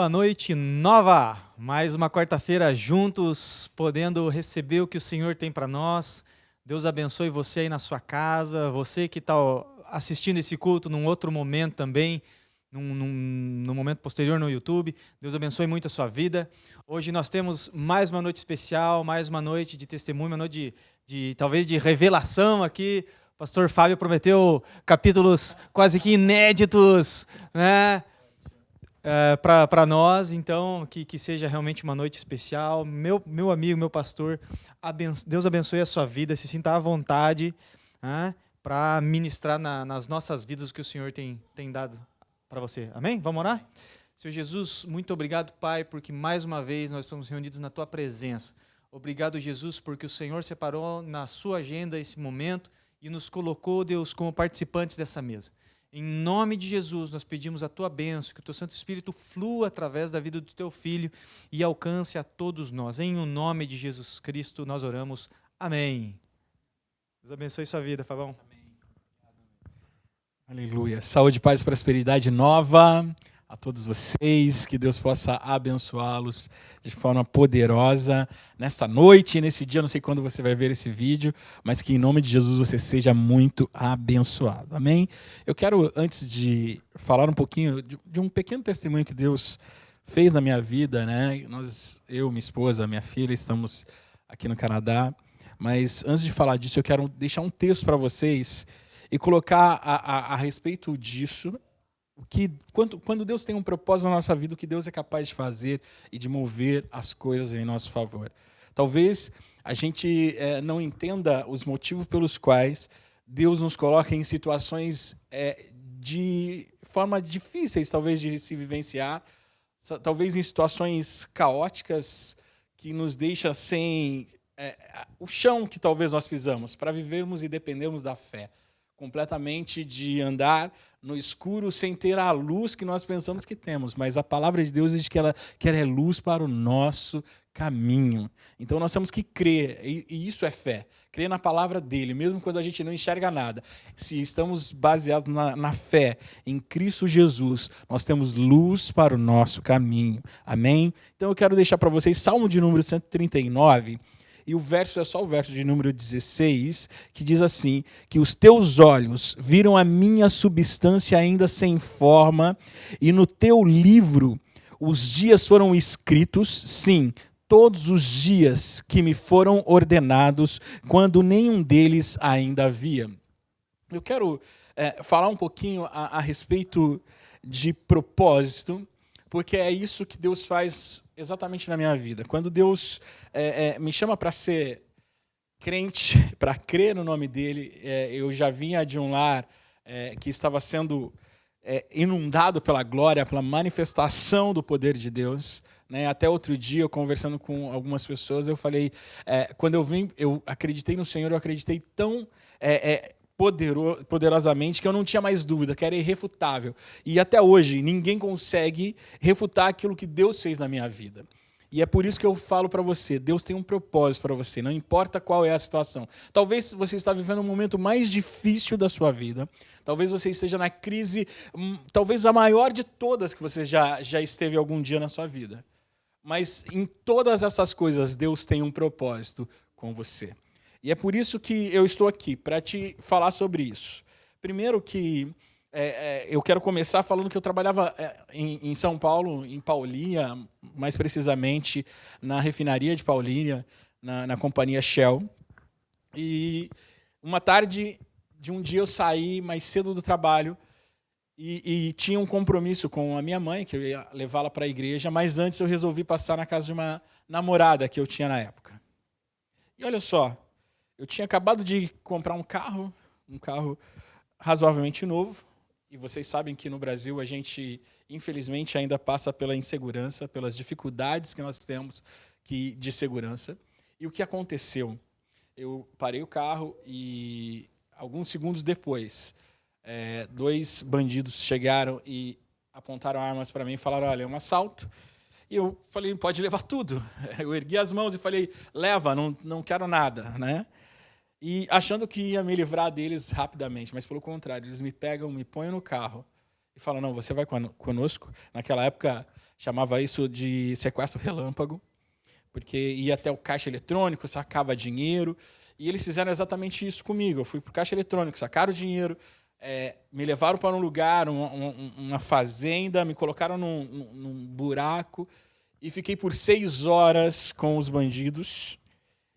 Boa noite, Nova! Mais uma quarta-feira juntos, podendo receber o que o Senhor tem para nós. Deus abençoe você aí na sua casa, você que está assistindo esse culto num outro momento também, num momento posterior no YouTube. Deus abençoe muito a sua vida. Hoje nós temos mais uma noite especial, mais uma noite de testemunho, uma noite talvez de revelação aqui. O pastor Fábio prometeu capítulos quase que inéditos, né? Para nós, então, que seja realmente uma noite especial. Meu amigo, meu pastor, Deus abençoe a sua vida, se sinta à vontade, né, para ministrar nas nossas vidas o que o Senhor tem dado para você. Amém? Vamos orar? Senhor Jesus, muito obrigado, Pai, porque mais uma vez nós estamos reunidos na Tua presença. Obrigado, Jesus, porque o Senhor separou na sua agenda esse momento e nos colocou, Deus, como participantes dessa mesa. Em nome de Jesus, nós pedimos a Tua bênção, que o Teu Santo Espírito flua através da vida do Teu Filho e alcance a todos nós. Em o nome de Jesus Cristo nós oramos. Amém. Deus abençoe sua vida, Fabão. Amém. Aleluia. Saúde, paz e prosperidade nova a todos vocês. Que Deus possa abençoá-los de forma poderosa nesta noite, nesse dia. Não sei quando você vai ver esse vídeo, mas que em nome de Jesus você seja muito abençoado. Amém? Eu quero, antes de falar um pouquinho de um pequeno testemunho que Deus fez na minha vida, né? Eu, minha esposa, minha filha, estamos aqui no Canadá. Mas antes de falar disso, eu quero deixar um texto para vocês e colocar a respeito disso, quando Deus tem um propósito na nossa vida, o que Deus é capaz de fazer e de mover as coisas em nosso favor. Talvez a gente não entenda os motivos pelos quais Deus nos coloca em situações de forma difíceis, talvez, de se vivenciar, talvez em situações caóticas que nos deixam sem o chão que talvez nós pisamos, para vivermos e dependermos da fé. Completamente de andar no escuro sem ter a luz que nós pensamos que temos. Mas a palavra de Deus diz que ela é luz para o nosso caminho. Então nós temos que crer, e isso é fé. Crer na palavra dele, mesmo quando a gente não enxerga nada. Se estamos baseados na fé em Cristo Jesus, nós temos luz para o nosso caminho. Amém? Então eu quero deixar para vocês Salmo de número 139, e o verso é só o verso de número 16, que diz assim, que os teus olhos viram a minha substância ainda sem forma, e no teu livro os dias foram escritos, sim, todos os dias que me foram ordenados, quando nenhum deles ainda havia. Eu quero falar um pouquinho a respeito de propósito, porque é isso que Deus faz exatamente na minha vida. Quando Deus me chama para ser crente, para crer no nome dele, eu já vinha de um lar que estava sendo inundado pela glória, pela manifestação do poder de Deus. Né? Até outro dia, eu conversando com algumas pessoas, eu falei, quando eu acreditei no Senhor, eu acreditei tão poderosamente que eu não tinha mais dúvida, que era irrefutável. E até hoje, ninguém consegue refutar aquilo que Deus fez na minha vida. E é por isso que eu falo para você, Deus tem um propósito para você, não importa qual é a situação. Talvez você está vivendo um momento mais difícil da sua vida, talvez você esteja na crise, talvez a maior de todas que você já esteve algum dia na sua vida. Mas em todas essas coisas, Deus tem um propósito com você. E é por isso que eu estou aqui, para te falar sobre isso. Primeiro que eu quero começar falando que eu trabalhava em São Paulo, em Paulínia, mais precisamente na refinaria de Paulínia, na companhia Shell. E uma tarde de um dia eu saí mais cedo do trabalho e tinha um compromisso com a minha mãe, que eu ia levá-la para a igreja, mas antes eu resolvi passar na casa de uma namorada que eu tinha na época. E olha só, eu tinha acabado de comprar um carro razoavelmente novo, e vocês sabem que no Brasil a gente, infelizmente, ainda passa pela insegurança, pelas dificuldades que nós temos de segurança. E o que aconteceu? Eu parei o carro e, alguns segundos depois, 2 bandidos chegaram e apontaram armas para mim e falaram, olha, é um assalto. E eu falei, pode levar tudo. Eu ergui as mãos e falei, leva, não quero nada, né? E achando que ia me livrar deles rapidamente, mas pelo contrário, eles me pegam, me põem no carro e fala, não, você vai conosco. Naquela época, chamava isso de sequestro relâmpago, porque ia até o caixa eletrônico, sacava dinheiro, e eles fizeram exatamente isso comigo. Eu fui para o caixa eletrônico, sacaram o dinheiro, me levaram para um lugar, uma fazenda, me colocaram num buraco, e fiquei por 6 horas com os bandidos,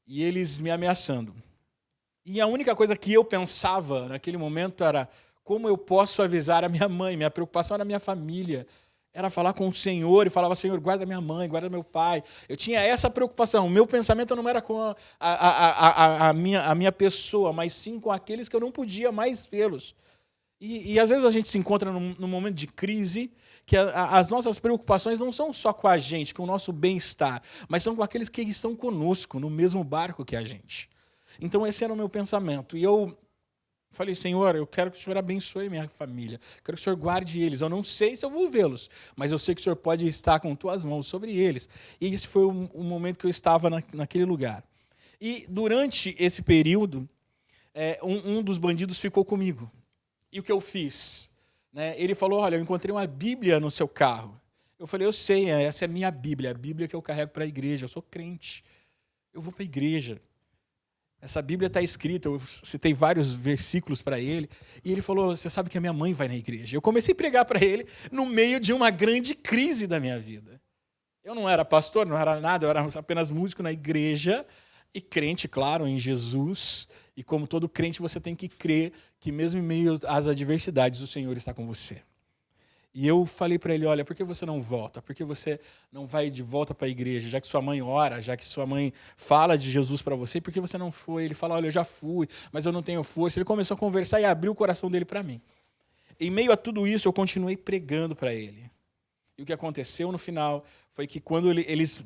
e eles me ameaçando. E a única coisa que eu pensava naquele momento era como eu posso avisar a minha mãe. Minha preocupação era a minha família. Era falar com o Senhor e falava, Senhor, guarda minha mãe, guarda meu pai. Eu tinha essa preocupação. O meu pensamento não era com a minha pessoa, mas sim com aqueles que eu não podia mais vê-los. E às vezes a gente se encontra num momento de crise que as nossas preocupações não são só com a gente, com o nosso bem-estar, mas são com aqueles que estão conosco, no mesmo barco que a gente. Então esse era o meu pensamento. E eu falei, Senhor, eu quero que o Senhor abençoe minha família. Quero que o Senhor guarde eles. Eu não sei se eu vou vê-los, mas eu sei que o Senhor pode estar com tuas mãos sobre eles. E esse foi o momento que eu estava naquele lugar. E durante esse período, um dos bandidos ficou comigo. E o que eu fiz? Ele falou, olha, eu encontrei uma Bíblia no seu carro. Eu falei, eu sei, essa é a minha Bíblia, a Bíblia que eu carrego para a igreja. Eu sou crente. Eu vou para a igreja. Essa Bíblia está escrita, eu citei vários versículos para ele, e ele falou, você sabe que a minha mãe vai na igreja. Eu comecei a pregar para ele no meio de uma grande crise da minha vida. Eu não era pastor, não era nada, eu era apenas músico na igreja, e crente, claro, em Jesus. E como todo crente, você tem que crer que mesmo em meio às adversidades, o Senhor está com você. E eu falei para ele, olha, por que você não volta? Por que você não vai de volta para a igreja? Já que sua mãe ora, já que sua mãe fala de Jesus para você, por que você não foi? Ele fala, olha, eu já fui, mas eu não tenho força. Ele começou a conversar e abriu o coração dele para mim. Em meio a tudo isso, eu continuei pregando para ele. E o que aconteceu no final foi que quando eles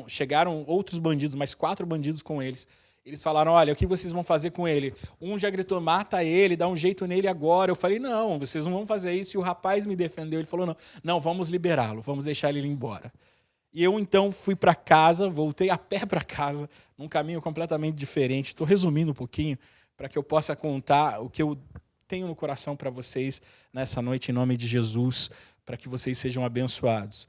chegaram outros bandidos, mais 4 bandidos com eles, eles falaram, olha, o que vocês vão fazer com ele? Um já gritou, mata ele, dá um jeito nele agora. Eu falei, não, vocês não vão fazer isso. E o rapaz me defendeu. Ele falou, não, vamos liberá-lo, vamos deixar ele ir embora. E eu, então, fui para casa, voltei a pé para casa, num caminho completamente diferente. Estou resumindo um pouquinho, para que eu possa contar o que eu tenho no coração para vocês nessa noite, em nome de Jesus, para que vocês sejam abençoados.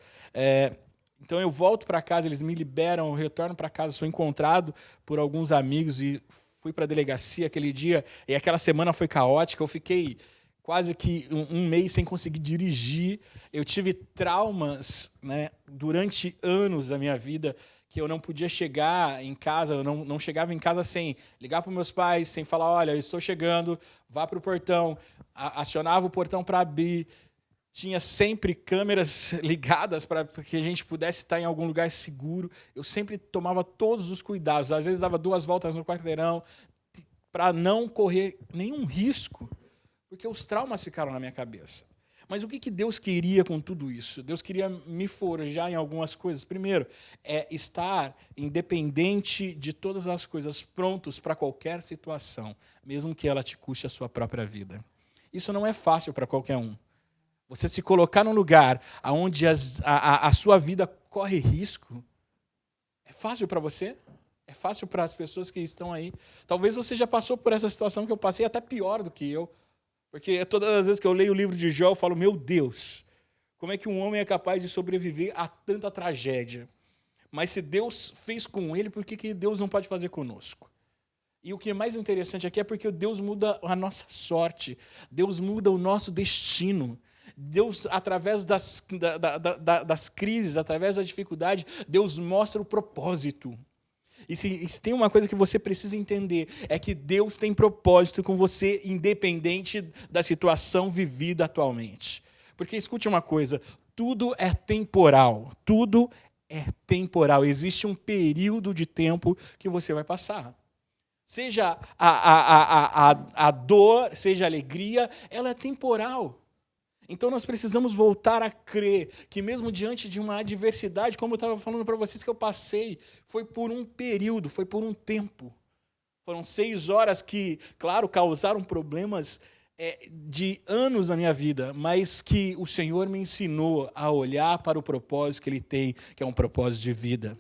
Então eu volto para casa, eles me liberam, eu retorno para casa, sou encontrado por alguns amigos e fui para a delegacia aquele dia. E aquela semana foi caótica, eu fiquei quase que um mês sem conseguir dirigir. Eu tive traumas, durante anos da minha vida, que eu não podia chegar em casa, eu não chegava em casa sem ligar para os meus pais, sem falar, olha, eu estou chegando, vá para o portão, acionava o portão para abrir. Tinha sempre câmeras ligadas para que a gente pudesse estar em algum lugar seguro. Eu sempre tomava todos os cuidados. Às vezes dava 2 voltas no quarteirão para não correr nenhum risco, porque os traumas ficaram na minha cabeça. Mas o que Deus queria com tudo isso? Deus queria me forjar em algumas coisas. Primeiro, estar independente de todas as coisas, prontos para qualquer situação, mesmo que ela te custe a sua própria vida. Isso não é fácil para qualquer um. Você se colocar num lugar onde a sua vida corre risco, é fácil para você? É fácil para as pessoas que estão aí? Talvez você já passou por essa situação que eu passei, até pior do que eu. Porque todas as vezes que eu leio o livro de Jó, eu falo, meu Deus, como é que um homem é capaz de sobreviver a tanta tragédia? Mas se Deus fez com ele, por que Deus não pode fazer conosco? E o que é mais interessante aqui é porque Deus muda a nossa sorte, Deus muda o nosso destino. Deus, através das crises, através da dificuldade, Deus mostra o propósito. E se tem uma coisa que você precisa entender, é que Deus tem propósito com você, independente da situação vivida atualmente. Porque escute uma coisa, tudo é temporal, tudo é temporal. Existe um período de tempo que você vai passar. Seja a dor, seja a alegria, ela é temporal. Então nós precisamos voltar a crer que mesmo diante de uma adversidade, como eu estava falando para vocês que eu passei, foi por um período, foi por um tempo. Foram 6 horas que, claro, causaram problemas de anos na minha vida, mas que o Senhor me ensinou a olhar para o propósito que Ele tem, que é um propósito de vida.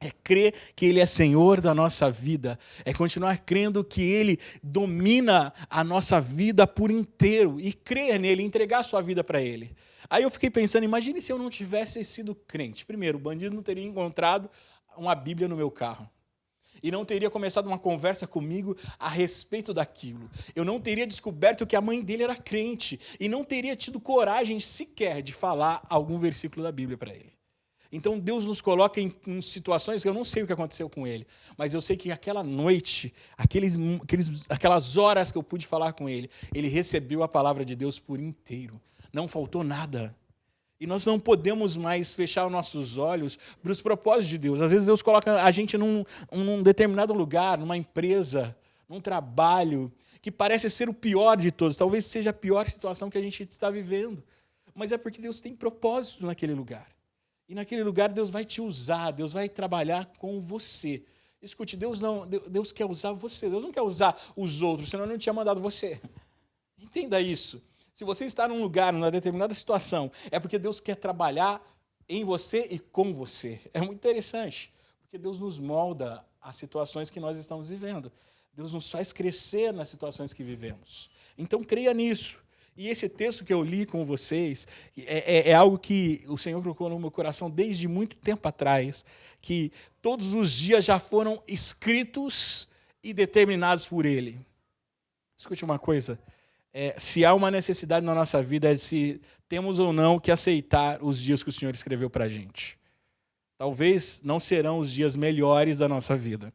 É crer que Ele é Senhor da nossa vida. É continuar crendo que Ele domina a nossa vida por inteiro. E crer nele, entregar a sua vida para Ele. Aí eu fiquei pensando, imagine se eu não tivesse sido crente. Primeiro, o bandido não teria encontrado uma Bíblia no meu carro. E não teria começado uma conversa comigo a respeito daquilo. Eu não teria descoberto que a mãe dele era crente. E não teria tido coragem sequer de falar algum versículo da Bíblia para ele. Então Deus nos coloca em situações que eu não sei o que aconteceu com ele, mas eu sei que aquela noite, aquelas horas que eu pude falar com ele, ele recebeu a palavra de Deus por inteiro. Não faltou nada. E nós não podemos mais fechar os nossos olhos para os propósitos de Deus. Às vezes Deus coloca a gente num determinado lugar, numa empresa, num trabalho, que parece ser o pior de todos. Talvez seja a pior situação que a gente está vivendo. Mas é porque Deus tem propósito naquele lugar. E naquele lugar Deus vai te usar, Deus vai trabalhar com você. Escute, Deus quer usar você, Deus não quer usar os outros, senão Ele não tinha mandado você. Entenda isso. Se você está num lugar, numa determinada situação, é porque Deus quer trabalhar em você e com você. É muito interessante, porque Deus nos molda as situações que nós estamos vivendo. Deus nos faz crescer nas situações que vivemos. Então creia nisso. E esse texto que eu li com vocês é algo que o Senhor colocou no meu coração desde muito tempo atrás, que todos os dias já foram escritos e determinados por Ele. Escute uma coisa, se há uma necessidade na nossa vida é se temos ou não que aceitar os dias que o Senhor escreveu para a gente. Talvez não serão os dias melhores da nossa vida.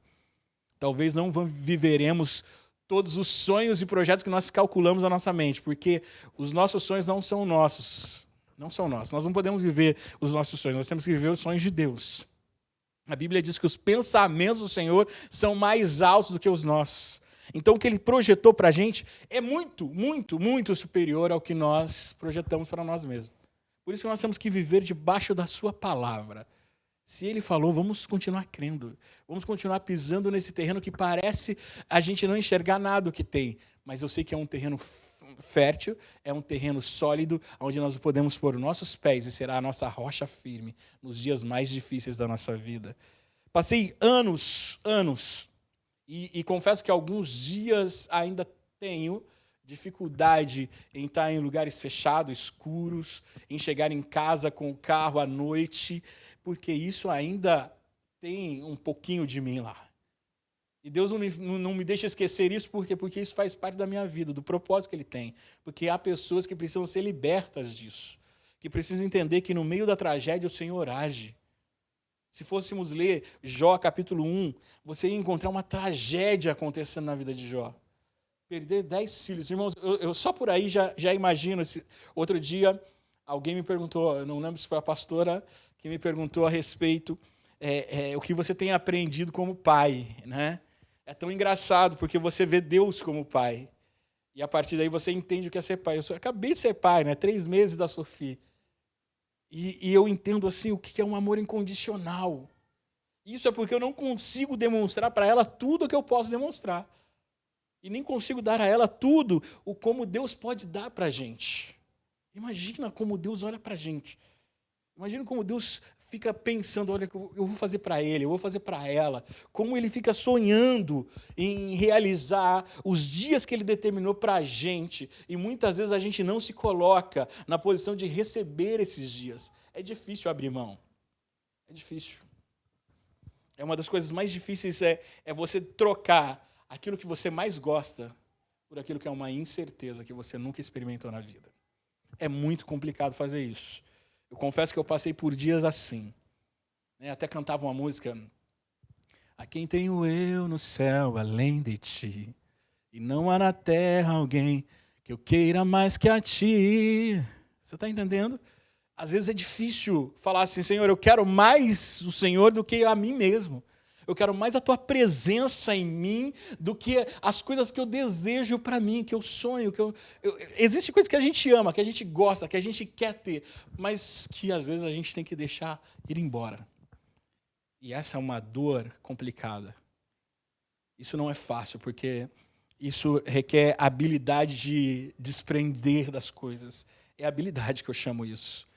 Talvez não viveremos todos os sonhos e projetos que nós calculamos na nossa mente, porque os nossos sonhos não são nossos. Não são nossos. Nós não podemos viver os nossos sonhos, nós temos que viver os sonhos de Deus. A Bíblia diz que os pensamentos do Senhor são mais altos do que os nossos. Então, o que Ele projetou para a gente é muito, muito, muito superior ao que nós projetamos para nós mesmos. Por isso que nós temos que viver debaixo da Sua palavra. Se Ele falou, vamos continuar crendo. Vamos continuar pisando nesse terreno que parece a gente não enxergar nada do que tem. Mas eu sei que é um terreno fértil, é um terreno sólido, onde nós podemos pôr os nossos pés e será a nossa rocha firme nos dias mais difíceis da nossa vida. Passei anos, e confesso que alguns dias ainda tenho dificuldade em estar em lugares fechados, escuros, em chegar em casa com o carro à noite, porque isso ainda tem um pouquinho de mim lá. E Deus não me deixa esquecer isso, porque isso faz parte da minha vida, do propósito que Ele tem. Porque há pessoas que precisam ser libertas disso, que precisam entender que no meio da tragédia o Senhor age. Se fôssemos ler Jó capítulo 1, você ia encontrar uma tragédia acontecendo na vida de Jó. Perder 10 filhos. Irmãos, eu só por aí já imagino. Outro dia, alguém me perguntou, eu não lembro se foi a pastora que me perguntou a respeito o que você tem aprendido como pai, né? É tão engraçado, porque você vê Deus como pai. E a partir daí você entende o que é ser pai. Eu acabei de ser pai, né? 3 meses da Sofia. E eu entendo assim o que é um amor incondicional. Isso é porque eu não consigo demonstrar para ela tudo o que eu posso demonstrar. E nem consigo dar a ela tudo o como Deus pode dar para a gente. Imagina como Deus olha para a gente. Imagina como Deus fica pensando, olha, eu vou fazer para ele, eu vou fazer para ela. Como Ele fica sonhando em realizar os dias que Ele determinou para a gente. E muitas vezes a gente não se coloca na posição de receber esses dias. É difícil abrir mão. É difícil. É uma das coisas mais difíceis é você trocar aquilo que você mais gosta por aquilo que é uma incerteza que você nunca experimentou na vida. É muito complicado fazer isso. Eu confesso que eu passei por dias assim. Até cantava uma música. A quem tenho eu no céu além de ti, e não há na terra alguém que eu queira mais que a ti. Você está entendendo? Às vezes é difícil falar assim, Senhor, eu quero mais o Senhor do que a mim mesmo. Eu quero mais a Tua presença em mim do que as coisas que eu desejo para mim, que eu sonho. Existem coisas que a gente ama, que a gente gosta, que a gente quer ter, mas que às vezes a gente tem que deixar ir embora. E essa é uma dor complicada. Isso não é fácil, porque isso requer habilidade de desprender das coisas. É habilidade que eu chamo isso.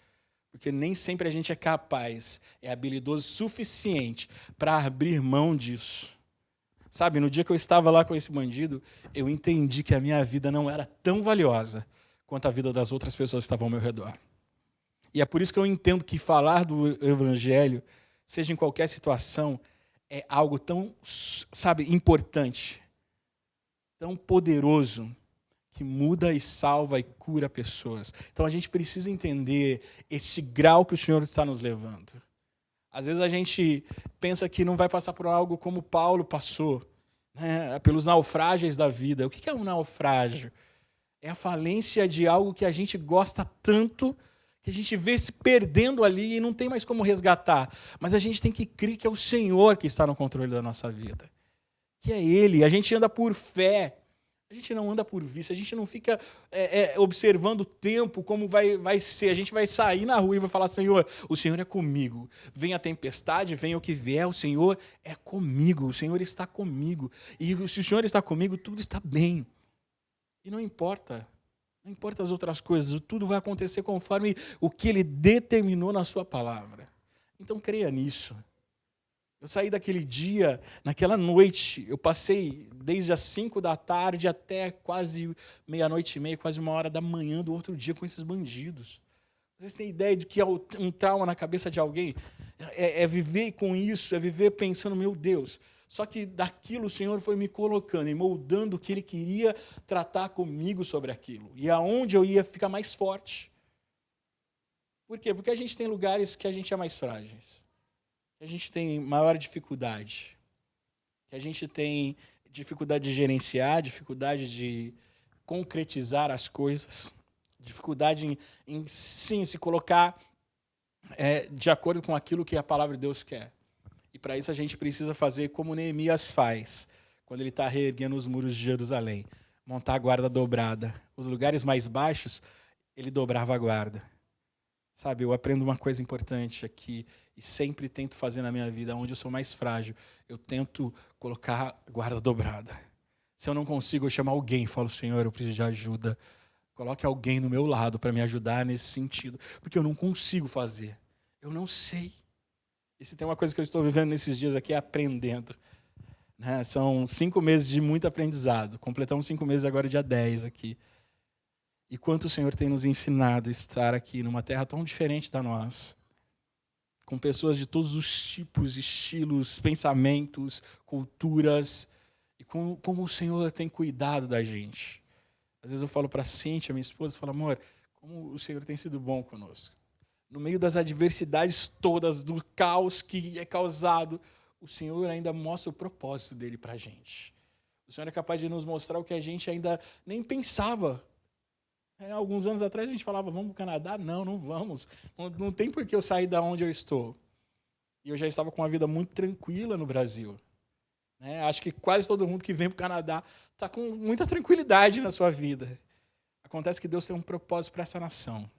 Porque nem sempre a gente é capaz, é habilidoso o suficiente para abrir mão disso. Sabe, no dia que eu estava lá com esse bandido, eu entendi que a minha vida não era tão valiosa quanto a vida das outras pessoas que estavam ao meu redor. E é por isso que eu entendo que falar do evangelho, seja em qualquer situação, é algo tão, sabe, importante, tão poderoso, que muda e salva e cura pessoas. Então a gente precisa entender esse grau que o Senhor está nos levando. Às vezes a gente pensa que não vai passar por algo como Paulo passou, né? Pelos naufrágios da vida. O que é um naufrágio? É a falência de algo que a gente gosta tanto, que a gente vê se perdendo ali e não tem mais como resgatar. Mas a gente tem que crer que é o Senhor que está no controle da nossa vida. Que é Ele. A gente anda por fé. A gente não anda por vista, a gente não fica observando o tempo, como vai ser. A gente vai sair na rua e vai falar, Senhor, o Senhor é comigo. Vem a tempestade, vem o que vier, o Senhor é comigo, o Senhor está comigo. E se o Senhor está comigo, tudo está bem. E não importa as outras coisas, tudo vai acontecer conforme o que Ele determinou na sua palavra. Então creia nisso. Eu saí daquele dia, naquela noite, eu passei desde as 5 da tarde até quase meia-noite e meia, quase 1h da manhã do outro dia com esses bandidos. Vocês têm ideia de que um trauma na cabeça de alguém é viver com isso, é viver pensando, meu Deus. Só que daquilo o Senhor foi me colocando e moldando o que Ele queria tratar comigo sobre aquilo. E aonde eu ia ficar mais forte. Por quê? Porque a gente tem lugares que a gente é mais frágeis. Que a gente tem maior dificuldade, que a gente tem dificuldade de gerenciar, dificuldade de concretizar as coisas, dificuldade em sim, se colocar de acordo com aquilo que a palavra de Deus quer. E para isso a gente precisa fazer como Neemias faz, quando ele está reerguendo os muros de Jerusalém, montar a guarda dobrada. Os lugares mais baixos, ele dobrava a guarda. Sabe, eu aprendo uma coisa importante aqui e sempre tento fazer na minha vida, onde eu sou mais frágil, eu tento colocar guarda dobrada. Se eu não consigo, eu chamo alguém, falo, Senhor, eu preciso de ajuda. Coloque alguém no meu lado para me ajudar nesse sentido, porque eu não consigo fazer. Eu não sei. E se tem uma coisa que eu estou vivendo nesses dias aqui, é aprendendo. Né? São 5 meses de muito aprendizado. Completamos 5 meses agora, dia 10 aqui. E quanto o Senhor tem nos ensinado a estar aqui numa terra tão diferente da nossa, com pessoas de todos os tipos, estilos, pensamentos, culturas, e como o Senhor tem cuidado da gente. Às vezes eu falo para a Cíntia, minha esposa, falo, amor, como o Senhor tem sido bom conosco. No meio das adversidades todas, do caos que é causado, o Senhor ainda mostra o propósito dele para a gente. O Senhor é capaz de nos mostrar o que a gente ainda nem pensava. Alguns anos atrás a gente falava, vamos para o Canadá? Não, não vamos. Não tem por que eu sair da onde eu estou. E eu já estava com uma vida muito tranquila no Brasil. Acho que quase todo mundo que vem para o Canadá está com muita tranquilidade na sua vida. Acontece que Deus tem um propósito para essa nação,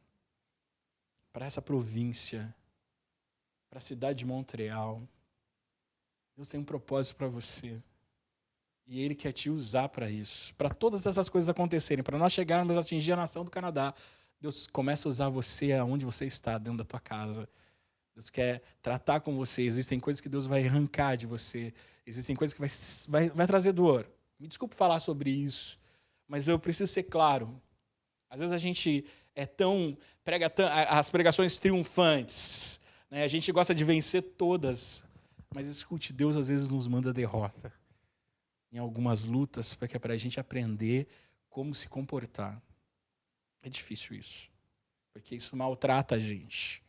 para essa província, para a cidade de Montreal. Deus tem um propósito para você. E Ele quer te usar para isso. Para todas essas coisas acontecerem, para nós chegarmos a atingir a nação do Canadá, Deus começa a usar você aonde você está, dentro da tua casa. Deus quer tratar com você. Existem coisas que Deus vai arrancar de você. Existem coisas que vai trazer dor. Me desculpe falar sobre isso, mas eu preciso ser claro. Às vezes a gente prega as pregações triunfantes. A gente gosta de vencer todas. Mas escute, Deus às vezes nos manda derrota em algumas lutas, porque é para a gente aprender como se comportar. É difícil isso, porque isso maltrata a gente.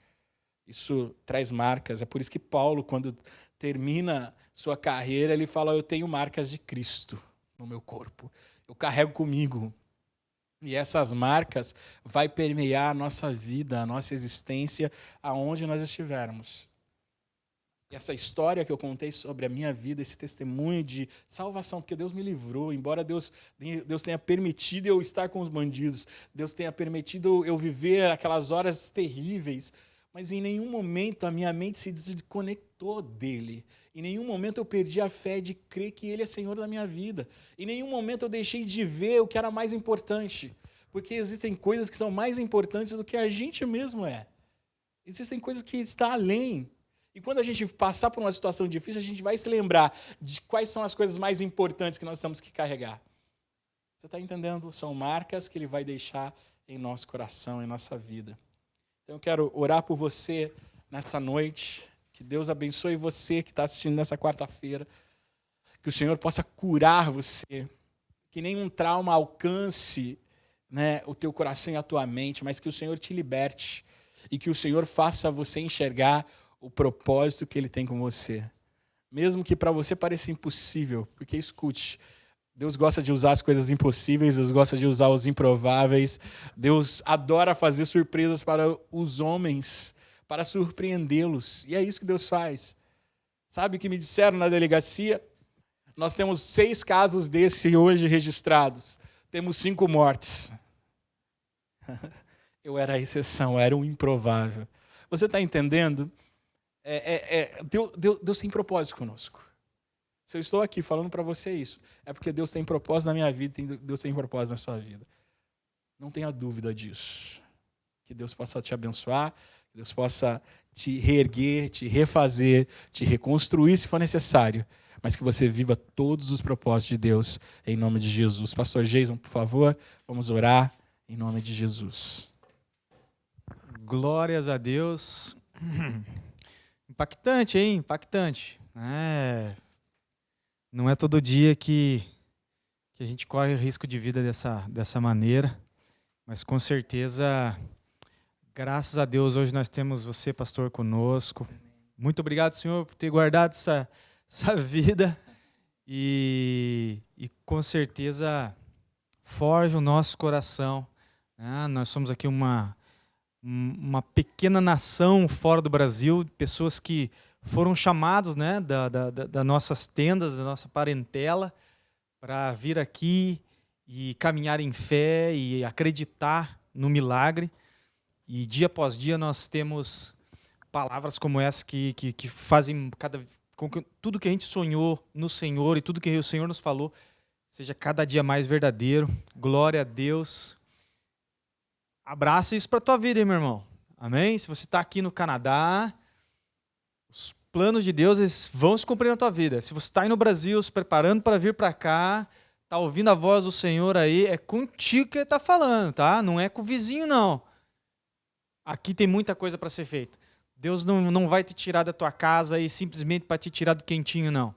Isso traz marcas. É por isso que Paulo, quando termina sua carreira, ele fala, eu tenho marcas de Cristo no meu corpo. Eu carrego comigo. E essas marcas vai permear a nossa vida, a nossa existência, aonde nós estivermos. Essa história que eu contei sobre a minha vida, esse testemunho de salvação, porque Deus me livrou, embora Deus tenha permitido eu estar com os bandidos, Deus tenha permitido eu viver aquelas horas terríveis, mas em nenhum momento a minha mente se desconectou dele. Em nenhum momento eu perdi a fé de crer que ele é Senhor da minha vida. Em nenhum momento eu deixei de ver o que era mais importante, porque existem coisas que são mais importantes do que a gente mesmo é. Existem coisas que estão além. E quando a gente passar por uma situação difícil, a gente vai se lembrar de quais são as coisas mais importantes que nós temos que carregar. Você está entendendo? São marcas que ele vai deixar em nosso coração, em nossa vida. Então eu quero orar por você nessa noite. Que Deus abençoe você que está assistindo nessa quarta-feira. Que o Senhor possa curar você. Que nenhum trauma alcance, né, o teu coração e a tua mente, mas que o Senhor te liberte. E que o Senhor faça você enxergar o propósito que Ele tem com você. Mesmo que para você pareça impossível. Porque escute, Deus gosta de usar as coisas impossíveis, Deus gosta de usar os improváveis. Deus adora fazer surpresas para os homens, para surpreendê-los. E é isso que Deus faz. Sabe o que me disseram na delegacia? Nós temos 6 casos desse hoje registrados. Temos 5 mortes. Eu era a exceção, eu era um improvável. Você está entendendo? Deus tem propósito conosco. Se eu estou aqui falando para você isso, é porque Deus tem propósito na minha vida e Deus tem propósito na sua vida. Não tenha dúvida disso. Que Deus possa te abençoar, que Deus possa te reerguer, te refazer, te reconstruir se for necessário, mas que você viva todos os propósitos de Deus em nome de Jesus. Pastor Jason, por favor, vamos orar em nome de Jesus. Glórias a Deus. Impactante, hein? Impactante. Não é todo dia que a gente corre risco de vida dessa maneira, mas com certeza, graças a Deus, hoje nós temos você, pastor, conosco. Muito obrigado, Senhor, por ter guardado essa vida e com certeza forja o nosso coração. Nós somos aqui uma pequena nação fora do Brasil, pessoas que foram chamados, né, das nossas tendas, da nossa parentela, para vir aqui e caminhar em fé e acreditar no milagre. E dia após dia nós temos palavras como essa que fazem com que tudo que a gente sonhou no Senhor e tudo que o Senhor nos falou seja cada dia mais verdadeiro. Glória a Deus. Abraça isso para a tua vida, hein, meu irmão? Amém? Se você está aqui no Canadá, os planos de Deus eles vão se cumprir na tua vida. Se você está aí no Brasil, se preparando para vir para cá, está ouvindo a voz do Senhor aí, é contigo que Ele está falando, tá? Não é com o vizinho, não. Aqui tem muita coisa para ser feita. Deus não vai te tirar da tua casa aí simplesmente para te tirar do quentinho, não.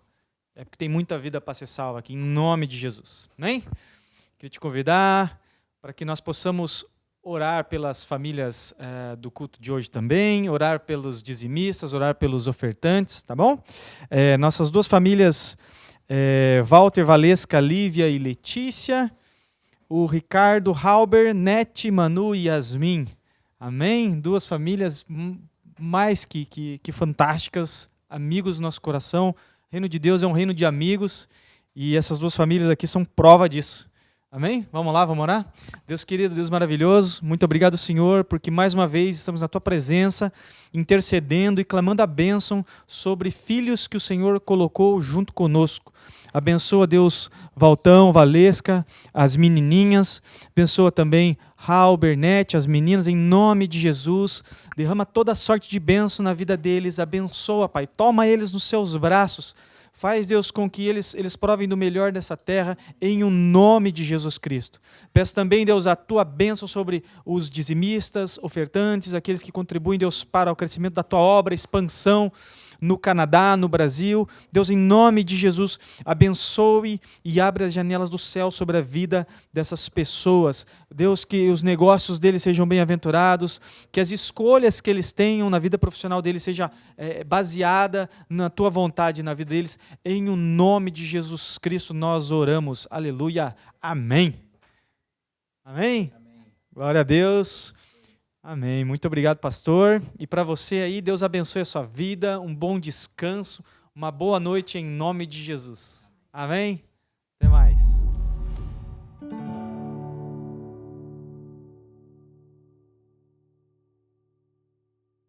É porque tem muita vida para ser salva aqui, em nome de Jesus. Amém? Queria te convidar para que nós possamos orar pelas famílias do culto de hoje também, orar pelos dizimistas, orar pelos ofertantes, tá bom? Nossas 2 famílias, Walter, Valesca, Lívia e Letícia, o Ricardo, Halber, Nete, Manu e Yasmin. Amém? 2 famílias mais que fantásticas, amigos do nosso coração. O reino de Deus é um reino de amigos e essas 2 famílias aqui são prova disso. Amém? Vamos lá, vamos orar? Deus querido, Deus maravilhoso, muito obrigado, Senhor, porque mais uma vez estamos na Tua presença, intercedendo e clamando a bênção sobre filhos que o Senhor colocou junto conosco. Abençoa, Deus, Valtão, Valesca, as menininhas, abençoa também Raul, Bernete, as meninas, em nome de Jesus, derrama toda sorte de bênção na vida deles, abençoa, Pai, toma eles nos seus braços. Faz, Deus, com que eles provem do melhor dessa terra, em o nome de Jesus Cristo. Peço também, Deus, a Tua bênção sobre os dizimistas, ofertantes, aqueles que contribuem, Deus, para o crescimento da Tua obra, expansão no Canadá, no Brasil. Deus, em nome de Jesus, abençoe e abre as janelas do céu sobre a vida dessas pessoas. Deus, que os negócios deles sejam bem-aventurados, que as escolhas que eles tenham na vida profissional deles seja baseada na Tua vontade na vida deles. Em o nome de Jesus Cristo nós oramos. Aleluia. Amém. Amém? Amém. Glória a Deus. Amém. Muito obrigado, pastor. E para você aí, Deus abençoe a sua vida, um bom descanso, uma boa noite em nome de Jesus. Amém? Até mais.